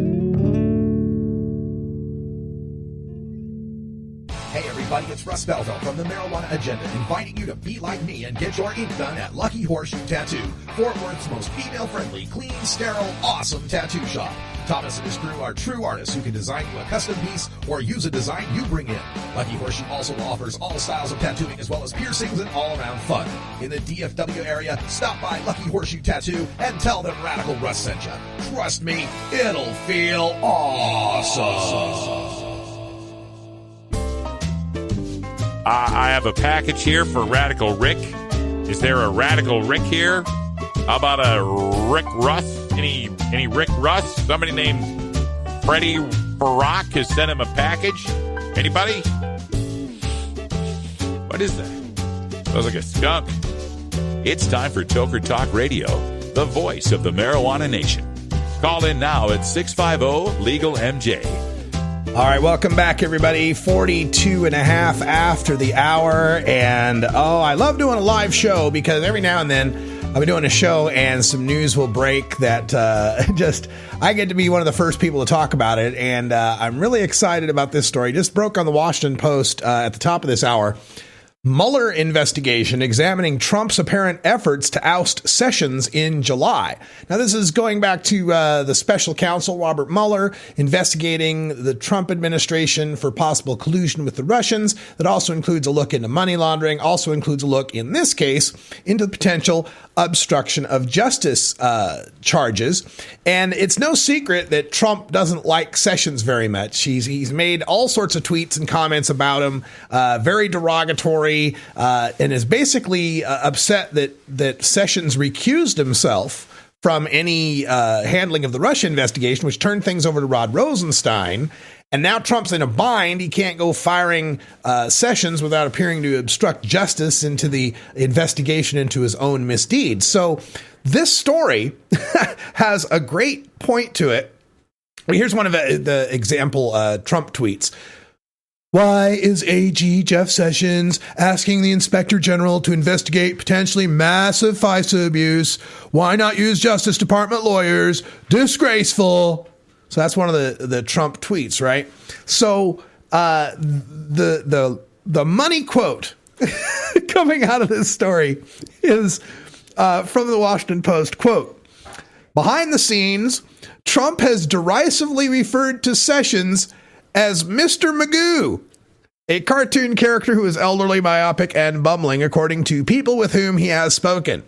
Hey everybody, it's Russ Belville from the Marijuana Agenda, inviting you to be like me and get your ink done at Lucky Horseshoe Tattoo, Fort Worth's most female-friendly, clean, sterile, awesome tattoo shop. Thomas and his crew are true artists who can design you a custom piece or use a design you bring in. Lucky Horseshoe also offers all styles of tattooing as well as piercings and all-around fun. In the DFW area, stop by Lucky Horseshoe Tattoo and tell them Radical Russ sent you. Trust me, it'll feel awesome. I have a package here for Radical Rick. Is there a Radical Rick here? How about a Rick Russ? Any Rick Russ? Somebody named Freddie Barack has sent him a package. Anybody? What is that? Smells like a skunk. It's time for Toker Talk Radio, the voice of the marijuana nation. Call in now at 650-LEGAL-MJ. All right, welcome back, everybody. 42 and a half after the hour. And, I love doing a live show because every now and then I'll be doing a show and some news will break that I get to be one of the first people to talk about it. And I'm really excited about this story. Just broke on the Washington Post at the top of this hour. Mueller investigation examining Trump's apparent efforts to oust Sessions in July. Now, this is going back to the special counsel, Robert Mueller, investigating the Trump administration for possible collusion with the Russians. That also includes a look into money laundering, also includes a look, in this case, into the potential obstruction of justice charges. And it's no secret that Trump doesn't like Sessions very much. He's made all sorts of tweets and comments about him, very derogatory, and is basically upset that Sessions recused himself from any handling of the Russia investigation, which turned things over to Rod Rosenstein. And now Trump's in a bind. He can't go firing Sessions without appearing to obstruct justice into the investigation into his own misdeeds. So this story has a great point to it. Here's one of the example Trump tweets. Why is AG Jeff Sessions asking the Inspector General to investigate potentially massive FISA abuse? Why not use Justice Department lawyers? Disgraceful. So that's one of the Trump tweets, right? So the money quote coming out of this story is from the Washington Post, quote, behind the scenes, Trump has derisively referred to Sessions as Mr. Magoo, a cartoon character who is elderly, myopic, and bumbling, according to people with whom he has spoken.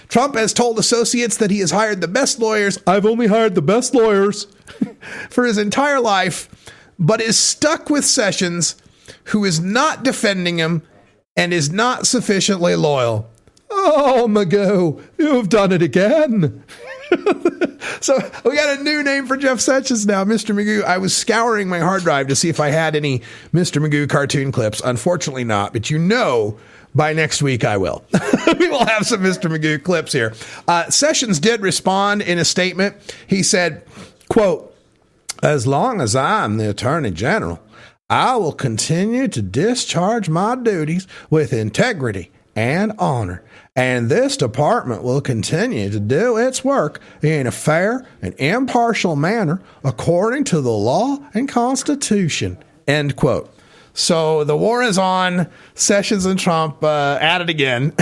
Trump has told associates that he has hired the best lawyers. I've only hired the best lawyers for his entire life, but is stuck with Sessions, who is not defending him and is not sufficiently loyal. Oh, Magoo, you've done it again. So we got a new name for Jeff Sessions now, Mr. Magoo. I was scouring my hard drive to see if I had any Mr. Magoo cartoon clips. Unfortunately not, but by next week I will. We will have some Mr. Magoo clips here. Sessions did respond in a statement. He said, quote, "As long as I'm the Attorney General, I will continue to discharge my duties with integrity and honor, and this department will continue to do its work in a fair and impartial manner according to the law and Constitution." End quote. So the war is on. Sessions and Trump at it again.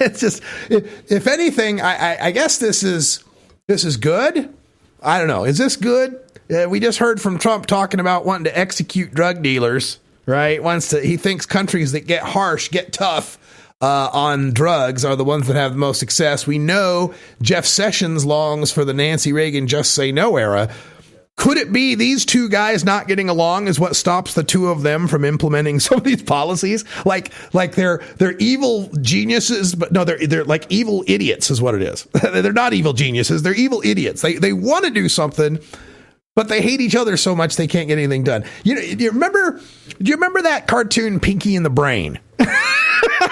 It's just, if anything, I guess this is good. I don't know. Is this good? We just heard from Trump talking about wanting to execute drug dealers, right? He thinks countries that get harsh, get tough on drugs are the ones that have the most success. We know Jeff Sessions longs for the Nancy Reagan Just Say No era. Could it be these two guys not getting along is what stops the two of them from implementing some of these policies? Like they're evil geniuses, but no, they're like evil idiots is what it is. They're not evil geniuses. They're evil idiots. They want to do something, but they hate each other so much they can't get anything done. Do you remember that cartoon Pinky and the Brain?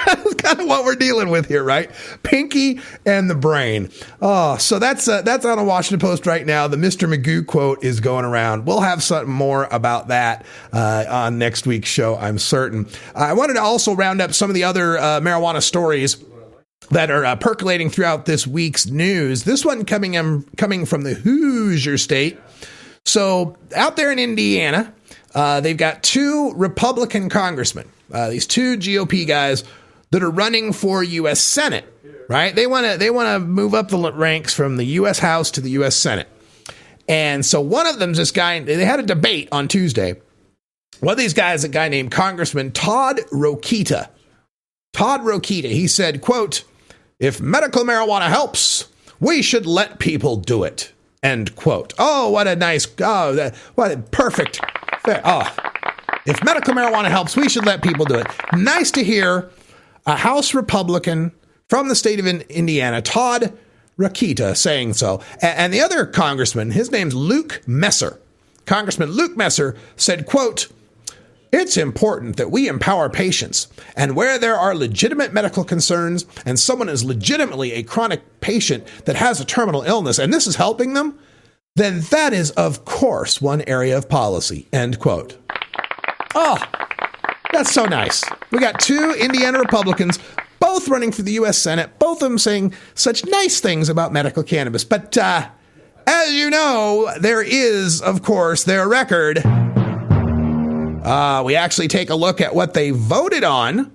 That's kind of what we're dealing with here, right? Pinky and the Brain. Oh, so that's on the Washington Post right now. The Mr. Magoo quote is going around. We'll have something more about that on next week's show, I'm certain. I wanted to also round up some of the other marijuana stories that are percolating throughout this week's news. This one coming from the Hoosier State. So out there in Indiana, they've got two Republican congressmen, these two GOP guys that are running for U.S. Senate, right? They want to move up the ranks from the U.S. House to the U.S. Senate. And so one of them's this guy, they had a debate on Tuesday. One of these guys, a guy named Congressman Todd Rokita. Todd Rokita, he said, quote, "If medical marijuana helps, we should let people do it." End quote. Oh, what a nice, what a perfect, if medical marijuana helps, we should let people do it. Nice to hear a House Republican from the state of Indiana, Todd Rokita, saying so. And the other congressman, his name's Luke Messer. Congressman Luke Messer said, quote, "It's important that we empower patients, and where there are legitimate medical concerns and someone is legitimately a chronic patient that has a terminal illness, and this is helping them, then that is, of course, one area of policy." End quote. Oh, that's so nice. We got two Indiana Republicans, both running for the U.S. Senate, both of them saying such nice things about medical cannabis. But as you know, there is, of course, their record. We actually take a look at what they voted on.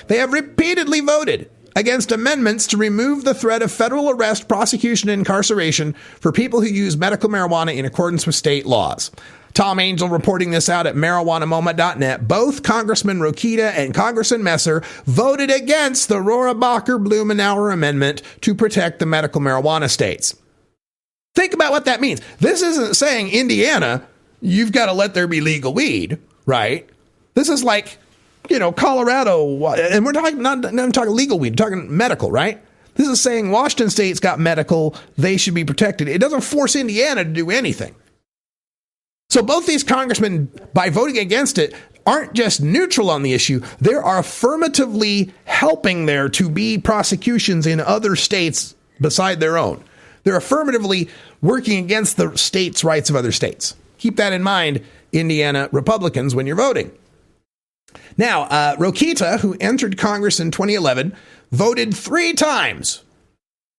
They have repeatedly voted against amendments to remove the threat of federal arrest, prosecution, and incarceration for people who use medical marijuana in accordance with state laws. Tom Angel reporting this out at marijuanamoma.net. Both Congressman Rokita and Congressman Messer voted against the Rohrabacher-Blumenauer amendment to protect the medical marijuana states. Think about what that means. This isn't saying, Indiana, you've got to let there be legal weed, right? This is like, Colorado, and we're talking, not talking legal weed, we're talking medical, right? This is saying Washington State's got medical, they should be protected. It doesn't force Indiana to do anything. So both these congressmen, by voting against it, aren't just neutral on the issue. They are affirmatively helping there to be prosecutions in other states beside their own. They're affirmatively working against the states' rights of other states. Keep that in mind, Indiana Republicans, when you're voting. Now, Rokita, who entered Congress in 2011, voted 3 times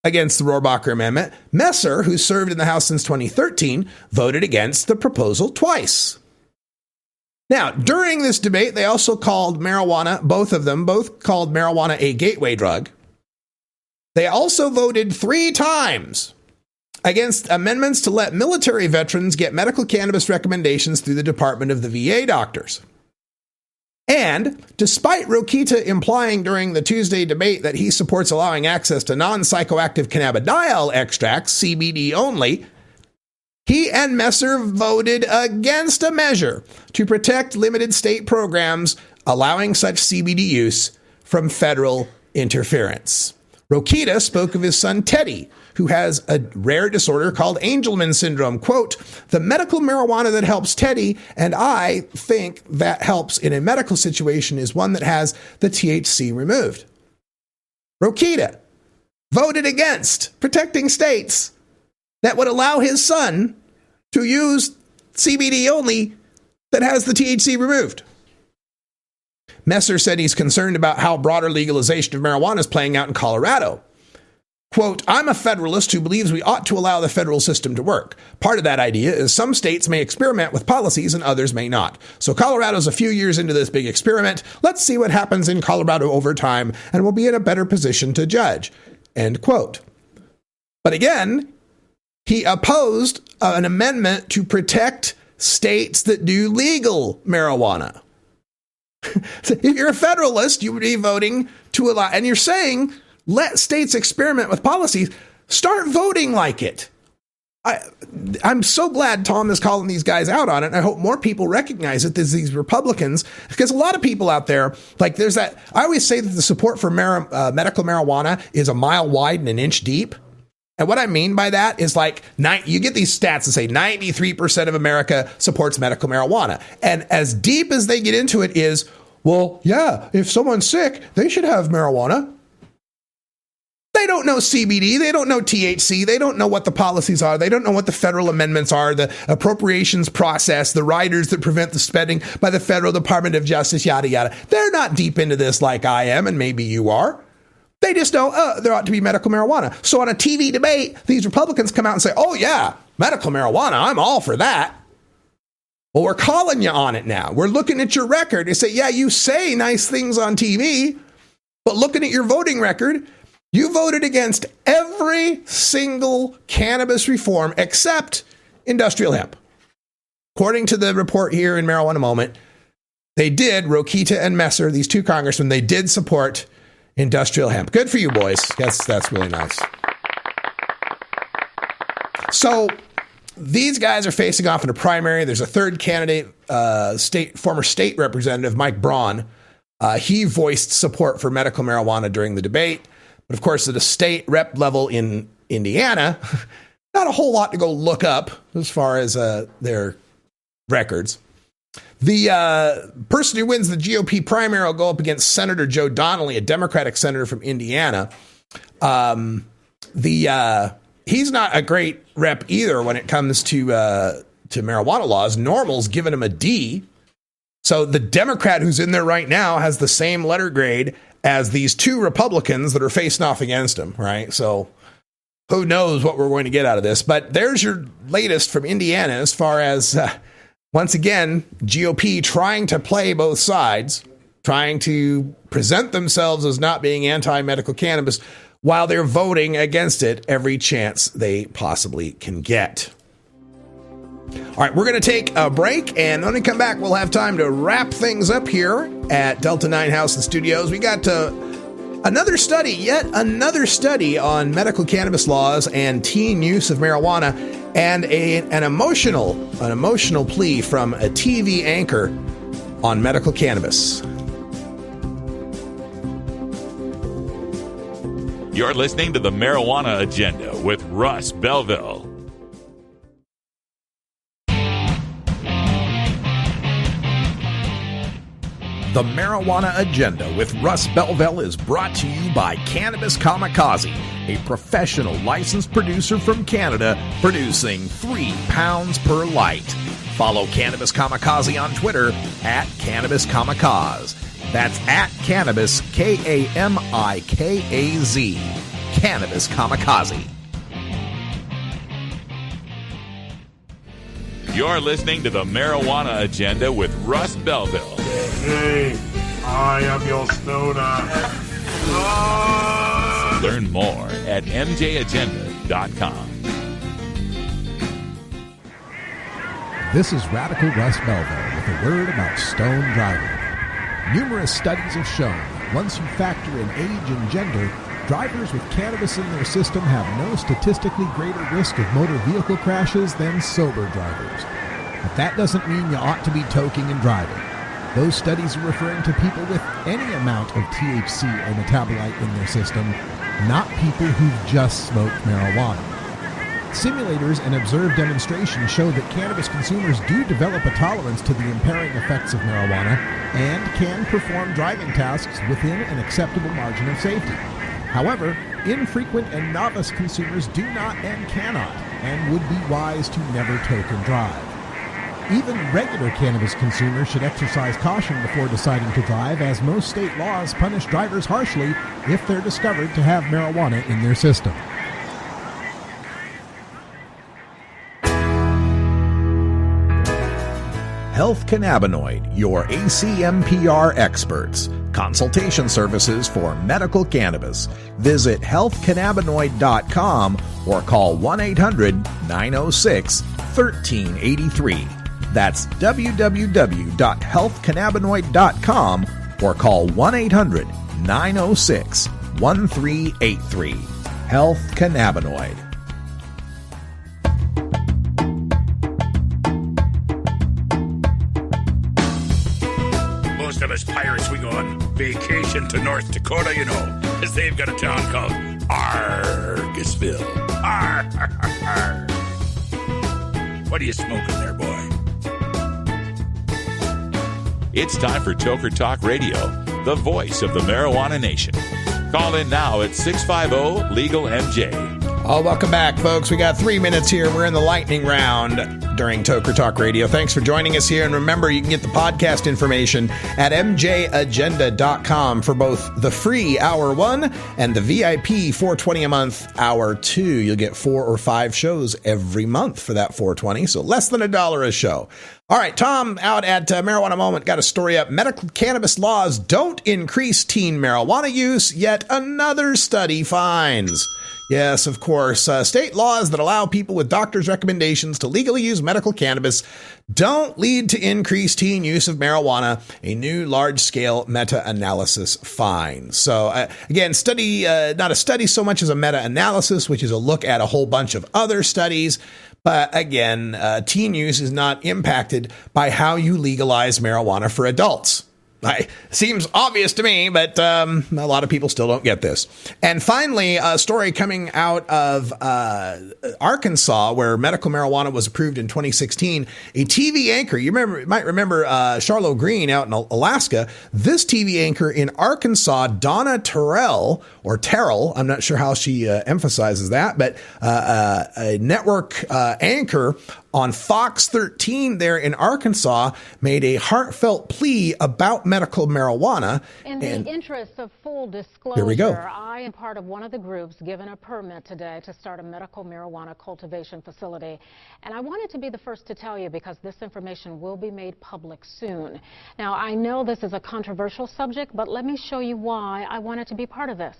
against the Rohrabacher Amendment. Messer, who served in the House since 2013, voted against the proposal twice. Now, during this debate, they also called marijuana, both called marijuana a gateway drug. They also voted 3 times against amendments to let military veterans get medical cannabis recommendations through the Department of the VA doctors. And despite Rokita implying during the Tuesday debate that he supports allowing access to non-psychoactive cannabidiol extracts, CBD only, he and Messer voted against a measure to protect limited state programs allowing such CBD use from federal interference. Rokita spoke of his son Teddy, who has a rare disorder called Angelman syndrome. Quote, the medical marijuana that helps Teddy, and I think that helps in a medical situation, is one that has the THC removed. Rokita voted against protecting states that would allow his son to use CBD only that has the THC removed. Messer said he's concerned about how broader legalization of marijuana is playing out in Colorado. Quote, I'm a federalist who believes we ought to allow the federal system to work. Part of that idea is some states may experiment with policies and others may not. So Colorado's a few years into this big experiment. Let's see what happens in Colorado over time, and we'll be in a better position to judge. End quote. But again, he opposed an amendment to protect states that do legal marijuana. So if you're a federalist, you would be voting to allow, and you're saying, let states experiment with policies. Start voting like it. I'm so glad Tom is calling these guys out on it. And I hope more people recognize it. There's these Republicans, because a lot of people out there, like there's that. I always say that the support for medical marijuana is a mile wide and an inch deep. And what I mean by that is like you get these stats that say 93% of America supports medical marijuana. And as deep as they get into it is, well, yeah, if someone's sick, they should have marijuana. They don't know CBD. They don't know THC. They don't know what the policies are. They don't know what the federal amendments are, the appropriations process, the riders that prevent the spending by the federal Department of Justice, yada, yada. They're not deep into this like I am, and maybe you are. They just know there ought to be medical marijuana. So on a TV debate, these Republicans come out and say, oh, yeah, medical marijuana, I'm all for that. Well, we're calling you on it now. We're looking at your record and say, yeah, you say nice things on TV, but looking at your voting record, you voted against every single cannabis reform except industrial hemp. According to the report here in Marijuana Moment, they did, Rokita and Messer, these two congressmen, they did support industrial hemp. Good for you, boys. That's really nice. So these guys are facing off in a primary. There's a third candidate, former state representative Mike Braun. He voiced support for medical marijuana during the debate. But of course, at a state rep level in Indiana, not a whole lot to go look up as far as their records. The person who wins the GOP primary will go up against Senator Joe Donnelly, a Democratic senator from Indiana. He's not a great rep either when it comes to marijuana laws. Normal's giving him a D. So the Democrat who's in there right now has the same letter grade as these two Republicans that are facing off against him, right? So who knows what we're going to get out of this. But there's your latest from Indiana as far as... once again, GOP trying to play both sides, trying to present themselves as not being anti-medical cannabis while they're voting against it every chance they possibly can get. All right, we're going to take a break, and when we come back, we'll have time to wrap things up here at Delta 9 House and Studios. We got yet another study on medical cannabis laws and teen use of marijuana, and an emotional plea from a TV anchor on medical cannabis. You're listening to the Marijuana Agenda with Russ Belville. The Marijuana Agenda with Russ Belville is brought to you by Cannabis Kamikaze, a professional licensed producer from Canada producing 3 pounds per light. Follow Cannabis Kamikaze on Twitter at Cannabis Kamikaze. That's at Cannabis, Kamikaze. Cannabis Kamikaze. You're listening to the Marijuana Agenda with Russ Belville. Hey, I am your stoner. Learn more at mjagenda.com. This is Radical Russ Belville with a word about stone driving. Numerous studies have shown that once you factor in age and gender, drivers with cannabis in their system have no statistically greater risk of motor vehicle crashes than sober drivers. But that doesn't mean you ought to be toking and driving. Those studies are referring to people with any amount of THC or metabolite in their system, not people who've just smoked marijuana. Simulators and observed demonstrations show that cannabis consumers do develop a tolerance to the impairing effects of marijuana and can perform driving tasks within an acceptable margin of safety. However, infrequent and novice consumers do not and cannot, and would be wise to never toke and drive. Even regular cannabis consumers should exercise caution before deciding to drive, as most state laws punish drivers harshly if they're discovered to have marijuana in their system. Health Cannabinoid, your ACMPR experts. Consultation services for medical cannabis. Visit healthcannabinoid.com or call 1-800-906-1383. That's www.healthcannabinoid.com or call 1-800-906-1383. Health Cannabinoid. Most of us pirates, we go on vacation to North Dakota, you know, because they've got a town called Argusville. Arr, arr, arr. What are you smoking there, boy? It's time for Toker Talk Radio, the voice of the marijuana nation. Call in now at 650-LEGAL-MJ. Oh, welcome back, folks. We got 3 minutes here. We're in the lightning round during Toker Talk Radio. Thanks for joining us here. And remember, you can get the podcast information at mjagenda.com for both the free Hour 1 and the VIP $4.20 a month Hour 2. You'll get 4 or 5 shows every month for that $4.20, so less than $1 a show. All right, Tom out at Marijuana Moment got a story up. Medical cannabis laws don't increase teen marijuana use, yet another study finds. Yes, of course. State laws that allow people with doctors' recommendations to legally use medical cannabis don't lead to increased teen use of marijuana, a new large-scale meta-analysis finds. So, again, not a study so much as a meta-analysis, which is a look at a whole bunch of other studies. But again, teen use is not impacted by how you legalize marijuana for adults. Seems obvious to me, but a lot of people still don't get this. And finally, a story coming out of Arkansas, where medical marijuana was approved in 2016. A TV anchor, you might remember Charlotte Green out in Alaska. This TV anchor in Arkansas, Donna Terrell, I'm not sure how she emphasizes that, but a network anchor on Fox 13 there in Arkansas made a heartfelt plea about medical marijuana. In the interest of full disclosure, here we go. I am part of one of the groups given a permit today to start a medical marijuana cultivation facility. And I wanted to be the first to tell you because this information will be made public soon. Now, I know this is a controversial subject, but let me show you why I wanted to be part of this.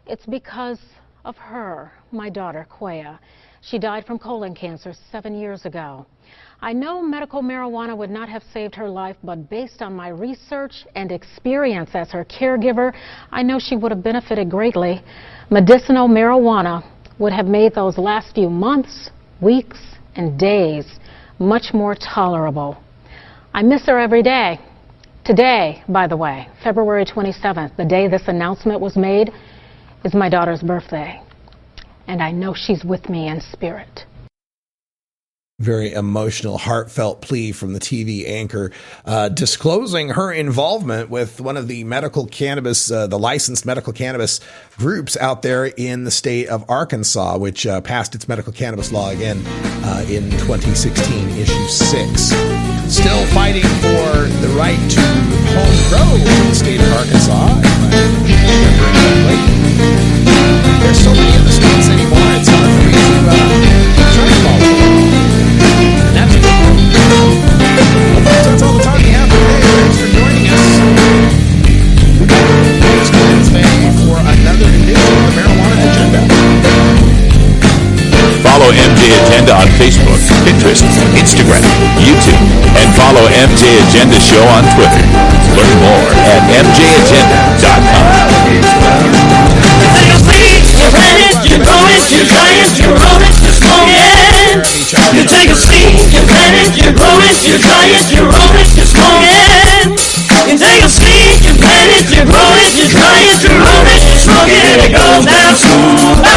It's because of her, my daughter, Quaya. She died from colon cancer 7 years ago. I know medical marijuana would not have saved her life, but based on my research and experience as her caregiver, I know she would have benefited greatly. Medicinal marijuana would have made those last few months, weeks, and days much more tolerable. I miss her every day. Today, by the way, February 27th, the day this announcement was made, is my daughter's birthday. And I know she's with me in spirit. Very emotional, heartfelt plea from the TV anchor, disclosing her involvement with one of the medical cannabis, the licensed medical cannabis groups out there in the state of Arkansas, which passed its medical cannabis law again in 2016, issue 6. Still fighting for the right to home grow in the state of Arkansas. There's so many of the states anymore, it's hard for me to try to follow along. And that's it. That's all the time we have today. Thanks for joining us. Next Wednesday for another edition of the Marijuana Agenda. Follow MJ Agenda on Facebook, Pinterest, Instagram, YouTube, and follow MJ Agenda Show on Twitter. Learn more at mjagenda.com. You plant it, you grow it, you dry it, you roll it, you smoke it. You take a seed, you plant it, you grow it, you dry it, you roll it, you smoke it. You take a seed, you plant it, you grow it, you dry it, you roll it, you smoke it, it goes down smooth.